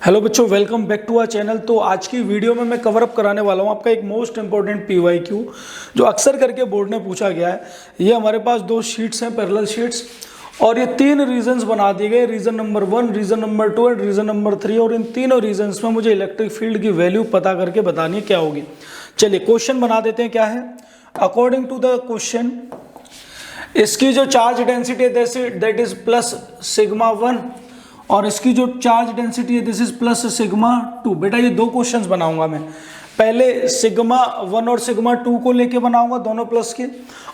Hello बच्चों, welcome back to our channel. तो आज की वीडियो में मैं कवर अप कराने वाला हूँ आपका एक मोस्ट इंपॉर्टेंट पीवाईक्यू जो अक्सर करके बोर्ड ने पूछा गया है। ये हमारे पास दो शीट्स हैं, पैरेलल शीट्स, और ये तीन रीजंस बना दिए गए, reason number 1, reason number 2 and reason number 3। और इन तीनों रीजंस में मुझे इलेक्ट्रिक फील्ड की वैल्यू पता करके बतानी है क्या होगी। चलिए क्वेश्चन बना देते हैं। क्या है? अकॉर्डिंग टू द क्वेश्चन, इसकी जो चार्ज डेंसिटी है दैट इज प्लस सिग्मा 1 और इसकी जो चार्ज डेंसिटी है दिस इज प्लस सिग्मा 2। बेटा ये दो क्वेश्चंस बनाऊंगा मैं। पहले सिग्मा 1 और सिग्मा 2 को लेके बनाऊंगा दोनों प्लस के,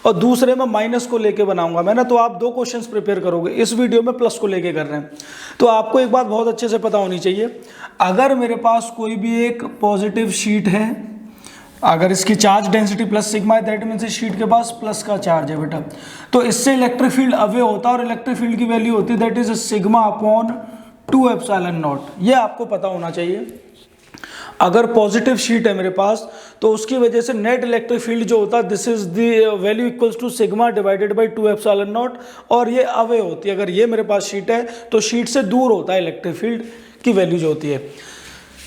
और दूसरे में माइनस को लेके बनाऊंगा मैं ना। तो आप दो क्वेश्चंस प्रिपेयर करोगे। इस वीडियो में प्लस को लेके कर रहे हैं। तो आपको एक बात बहुत अच्छे से पता होनी चाहिए, अगर मेरे पास कोई भी एक पॉजिटिव शीट है, अगर इसकी चार्ज डेंसिटी प्लस सिग्मा है दैट मीन्स इस शीट के पास प्लस का चार्ज है बेटा, तो इससे इलेक्ट्रिक फील्ड अवे होता है और इलेक्ट्रिक फील्ड की वैल्यू होती है that is sigma upon 2 epsilon not. ये आपको पता होना चाहिए। अगर पॉजिटिव शीट है मेरे पास तो उसकी वजह से नेट इलेक्ट्रिक फील्ड जो होता है this is the value equals to sigma divided by 2 epsilon naught, और ये अवे होती है। अगर ये मेरे पास शीट है तो शीट से दूर होता है इलेक्ट्रिक फील्ड की वैल्यू जो होती है।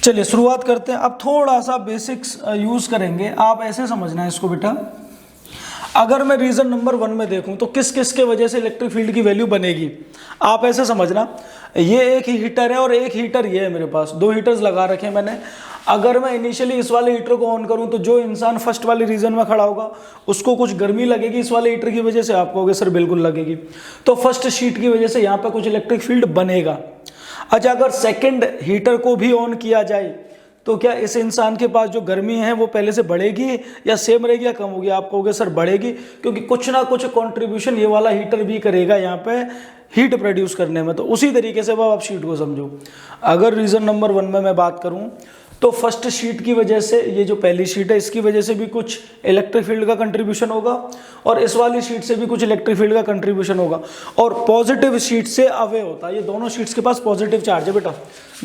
चलिए शुरुआत करते हैं। अब थोड़ा सा बेसिक्स यूज करेंगे। आप ऐसे समझना है इसको बेटा, अगर मैं रीजन नंबर 1 में देखूं तो किस किस के वजह से इलेक्ट्रिक फील्ड की वैल्यू बनेगी। आप ऐसे समझना, ये एक ही हीटर है और एक हीटर ये है मेरे पास, दो हीटर्स लगा रखे हैं मैंने। अगर मैं इनिशियली इस वाले हीटर को ऑन करूं तो जो इंसान फर्स्ट वाले रीजन में खड़ा होगा उसको कुछ गर्मी लगेगी इस वाले हीटर की वजह से। आप कहोगे सर बिल्कुल लगेगी। तो फर्स्ट शीट की वजह से यहाँ पे कुछ इलेक्ट्रिक फील्ड बनेगा। अच्छा, अगर सेकंड हीटर को भी ऑन किया जाए तो क्या इस इंसान के पास जो गर्मी है वो पहले से बढ़ेगी या सेम रहेगी या कम होगी? आप कहोगे सर बढ़ेगी, क्योंकि कुछ ना कुछ कंट्रीब्यूशन ये वाला हीटर भी करेगा यहाँ पे हीट प्रोड्यूस करने में। तो उसी तरीके से अब आप शीट को समझो। अगर रीजन नंबर 1 में मैं बात करूँ तो फर्स्ट शीट की वजह से, ये जो पहली शीट है इसकी वजह से भी कुछ इलेक्ट्रिक फील्ड का कंट्रीब्यूशन होगा और इस वाली शीट से भी कुछ इलेक्ट्रिक फील्ड का कंट्रीब्यूशन होगा। और पॉजिटिव शीट से अवे होता है। ये दोनों शीट्स के पास पॉजिटिव चार्ज है बेटा,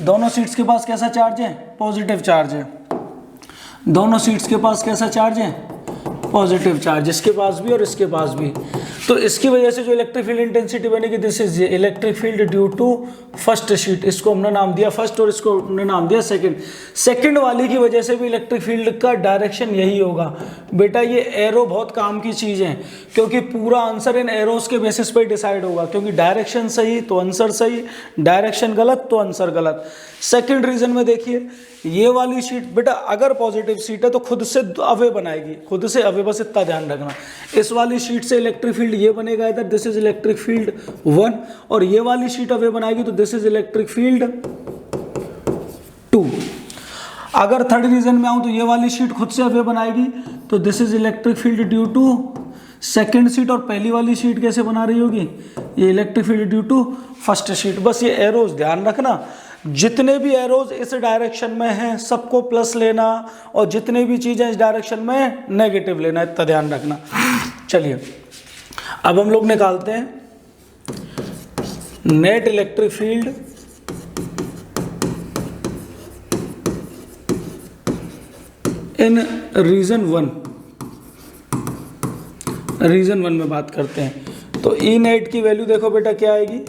दोनों शीट्स के पास कैसा चार्ज है? पॉजिटिव चार्ज है। दोनों शीट्स के पास कैसा चार्ज है? पॉजिटिव चार्ज, इसके पास भी और इसके पास भी। तो इसकी वजह से जो इलेक्ट्रिक फील्ड इंटेंसिटी बनेगी this is electric field due to first sheet. इसको हमने नाम दिया फर्स्ट और इसको हमने नाम दिया सेकंड। सेकंड वाली की वजह से भी इलेक्ट्रिक फील्ड का डायरेक्शन यही होगा। बेटा ये एरो बहुत काम की चीज है, क्योंकि पूरा आंसर इन एरोस के बेसिस पे डिसाइड होगा। क्योंकि डायरेक्शन सही तो आंसर सही, डायरेक्शन गलत तो आंसर गलत। सेकंड रीजन में देखिए, ये वाली शीट बेटा अगर पॉजिटिव शीट है तो खुद से अवे बनाएगी, खुद से अवे, बस इतना ध्यान रखना। इस वाली शीट से इलेक्ट्रिक फील्ड ये बनेगा इधर, दिस इज इलेक्ट्रिक फील्ड 1, और ये वाली शीट अवे बनाएगी तो दिस इज इलेक्ट्रिक फील्ड 2। अगर थर्ड रीजन में आऊं तो ये वाली शीट खुद से अवे बनाएगी तो this is electric field due to second sheet, और पहली वाली शीट कैसे बना रही होगी? ये electric field due to first sheet. बस ये एरोज ध्यान रखना, जितने भी एरोज इस डायरेक्शन में हैं सबको प्लस लेना और जितने भी चीजें इस डायरेक्शन में नेगेटिव लेना, इतना ध्यान रखना। चलिए अब हम लोग निकालते हैं net electric field in region 1। Region 1 में बात करते हैं तो ई नेट की वैल्यू देखो बेटा क्या आएगी।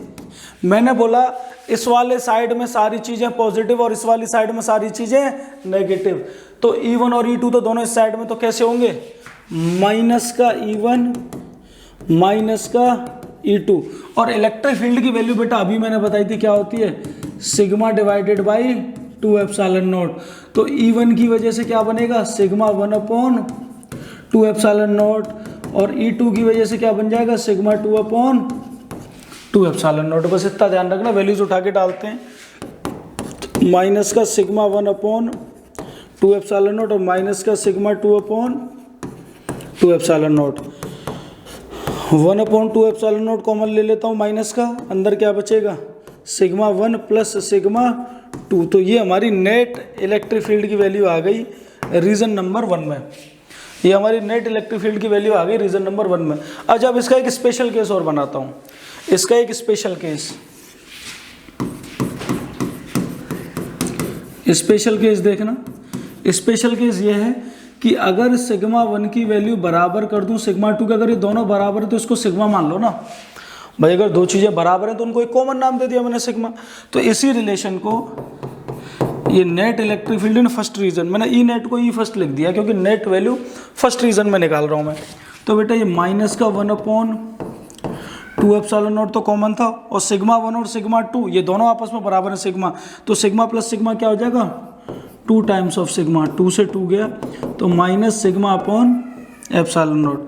मैंने बोला इस वाले साइड में सारी चीजें पॉजिटिव और इस वाली साइड में सारी चीजें नेगेटिव, तो E1 और E2 तो दोनों इस साइड में, तो कैसे होंगे? माइनस का E1 माइनस का E2। और इलेक्ट्रिक फील्ड की वैल्यू बेटा अभी मैंने बताई थी क्या होती है? Sigma divided by 2 epsilon not. तो E1 की वजह से क्या बनेगा? सिग्मा 1 अपॉन 2 एप्सिलॉन नॉट, और E2 की वजह से क्या बन जाएगा? Sigma 2 upon 2 epsilon not. बस इतना ध्यान रखना। वैल्यूज उठा के डालते हैं, माइनस का सिग्मा 1 अपॉन 2 एप्सिलॉन नॉट और माइनस का sigma 2 upon 2 epsilon not. 1 upon 2 epsilon not common ले लेता हूँ माइनस का, अंदर क्या बचेगा? Sigma 1 plus sigma 2। तो ये हमारी नेट इलेक्ट्रिक फील्ड की वैल्यू आ गई रीजन नंबर 1 में। ये हमारी नेट इलेक्ट्रिक फील्ड की वैल्यू आ गई रीजन नंबर 1 में। अच्छा अब इसका एक स्पेशल केस और बनाता हूँ। इसका एक स्पेशल केस देखना। स्पेशल केस ये है कि अगर सिग्मा 1 की वैल्यू बराबर कर दूं सिग्मा 2 के, अगर ये दोनों बराबर है तो इसको सिग्मा मान लो ना भाई। अगर दो चीजें बराबर हैं तो उनको एक कॉमन नाम दे दिया मैंने सिग्मा। तो इसी रिलेशन को ये net electric field in first region, मैंने ई नेट को ई फर्स्ट लिख दिया क्योंकि नेट वैल्यू फर्स्ट रीजन में निकाल रहा हूँ मैं। तो बेटा ये माइनस का 1/2 एप्सिलॉन नॉट तो कॉमन था, और सिग्मा 1 और सिग्मा 2 ये दोनों आपस में बराबर है सिग्मा, तो सिग्मा प्लस सिग्मा क्या हो जाएगा 2 टाइम्स ऑफ सिग्मा, 2 से 2 गया तो minus sigma upon epsilon naught.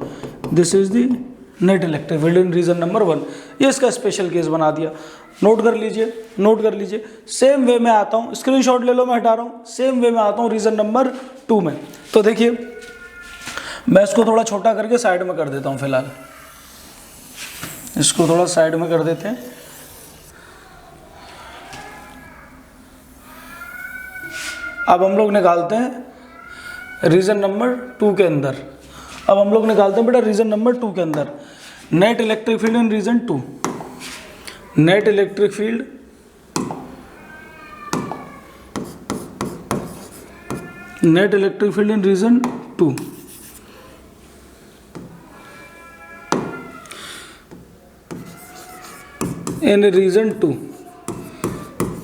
This is the net electric field in region number 1। ये इसका स्पेशल केस बना दिया। नोट कर लीजिए, नोट कर लीजिए। सेम वे में आता हूँ, स्क्रीनशॉट ले लो, मैं हटा रहा हूँ। सेम वे में आता हूँ रीजन नंबर 2 में। तो देखिए मैं इसको थोड़ा छोटा करके साइड में कर देता हूँ, फिलहाल इसको थोड़ा साइड में कर देते हैं। अब हम लोग निकालते हैं रीजन नंबर 2 के अंदर। अब हम लोग निकालते हैं बेटा रीजन नंबर 2 के अंदर net electric field in region 2। Net electric field in region 2। In region 2,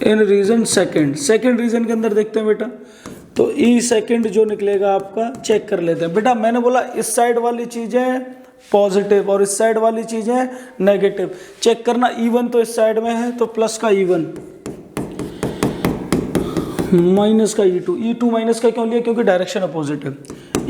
in region second region के अंदर देखते हैं बेटा। तो ई सेकेंड जो निकलेगा आपका, चेक कर लेते हैं बेटा। मैंने बोला इस साइड वाली चीजें पॉजिटिव और इस साइड वाली चीजें नेगेटिव। चेक करना, E1 तो इस साइड में है तो प्लस का E1, माइनस का E2 माइनस का क्यों लिया, क्योंकि डायरेक्शन अपोजिट है।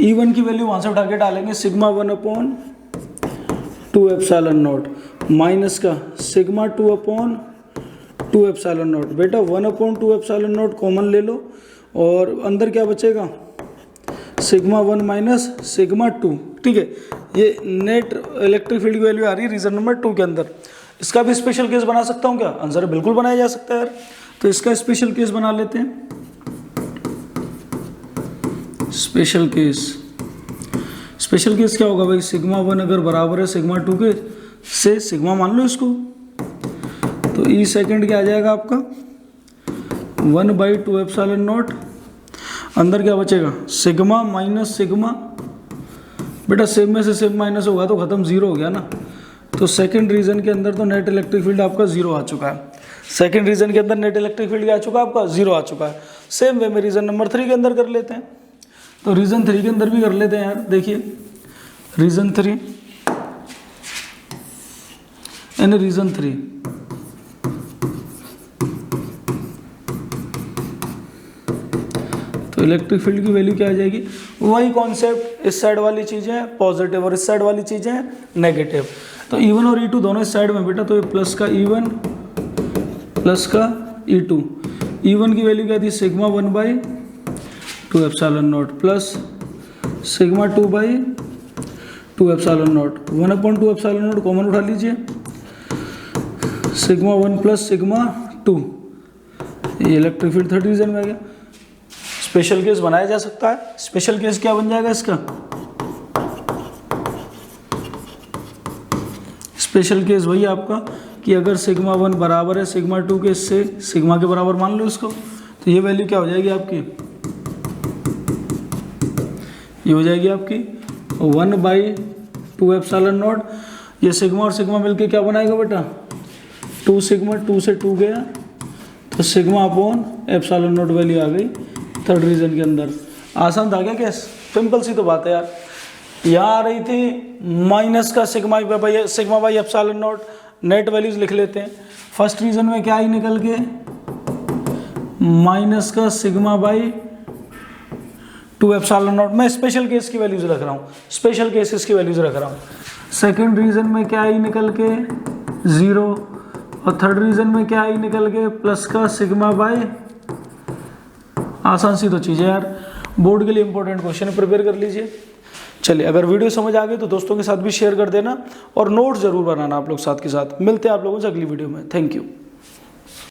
E1 की वैल्यू वहां से उठा के डालेंगे सिग्मा 1/2 एप्सिलॉन नॉट, माइनस का सिग्मा 2/2 एप्सिलॉन नॉट। बेटा 1/2 एप्सिलॉन नॉट कॉमन ले लो और अंदर क्या बचेगा सिग्मा 1 माइनस सिग्मा 2। ठीक है, ये नेट इलेक्ट्रिक फील्ड की वैल्यू आ रही है रीजन नंबर 2 के अंदर। इसका भी स्पेशल केस बना सकता हूँ क्या? आंसर बिल्कुल बनाया जा सकता है यार। तो इसका स्पेशल केस बना लेते हैं। स्पेशल केस क्या होगा भाई, सिग्मा 1 अगर बराबर है सिग्मा 2 के से, सिग्मा मान लो इसको, तो ई सेकेंड क्या आ जाएगा आपका 1/2 एप्सिलॉन नॉट। अंदर क्या बचेगा सिग्मा माइनस सिग्मा। बेटा सेम में से सेम माइनस होगा तो खत्म, जीरो हो गया ना। तो सेकंड रीजन के अंदर तो नेट इलेक्ट्रिक फील्ड आपका जीरो आ चुका है। सेकंड रीजन के अंदर नेट इलेक्ट्रिक फील्ड क्या आ चुका है आपका, जीरो आ चुका है। सेम वे में रीजन नंबर 3 के अंदर कर लेते हैं। तो रीजन 3 के अंदर भी कर लेते हैं यार। देखिए रीजन 3, इन रीजन 3 तो इलेक्ट्रिक फील्ड की वैल्यू क्या आ जाएगी, वही कॉन्सेप्ट, इस साइड वाली चीजें पॉजिटिव और इस साइड वाली चीजें नेगेटिव। तो E1 और E2 दोनों इस साइड में बेटा, तो ये प्लस का E1 प्लस का E2। E1 की वैल्यू क्या थी sigma 1/2 epsilon not plus sigma 2/2 epsilon not. 1/2 epsilon not common उठा लीजिए, सिग्मा 1 प्लस सिग्मा 2। ये इलेक्ट्रिक फील्ड थर्ड रीजन में आ गया। स्पेशल केस बनाया जा सकता है। स्पेशल केस क्या बन जाएगा इसका, स्पेशल केस वही आपका कि अगर सिग्मा 1 बराबर है सिग्मा 2 के, इससे सिग्मा के बराबर मान लो इसको, तो ये वैल्यू क्या हो जाएगी आपकी, ये हो जाएगी आपकी 1/2 एप्सिलॉन नॉट। ये सिग्मा और सिग्मा मिलके क्या बनाएगा बेटा 2 सिग्मा, 2 से 2 गया तो sigma upon epsilon not value आ गई थर्ड रीजन के अंदर। आसान था क्या केस, सिंपल सी तो बात है यार। यहाँ आ रही थी माइनस का sigma by epsilon not, net values लिख लेते हैं। फर्स्ट रीजन में क्या आई निकल के माइनस का सिग्मा बाई 2 एप्सिलॉन नॉट। मैं स्पेशल केस की वैल्यूज रख रहा हूँ, स्पेशल केसेस की वैल्यूज रख रहा हूँ। सेकेंड रीजन में क्या आई निकल के 0 और थर्ड रीजन में क्या आई निकल के प्लस का सिग्मा बाई। आसान सी तो चीज़ है यार, बोर्ड के लिए इंपॉर्टेंट क्वेश्चन प्रिपेयर कर लीजिए। चलिए अगर वीडियो समझ आ गई तो दोस्तों के साथ भी शेयर कर देना और नोट्स जरूर बनाना आप लोग साथ के साथ। मिलते हैं आप लोगों से अगली वीडियो में। Thank you.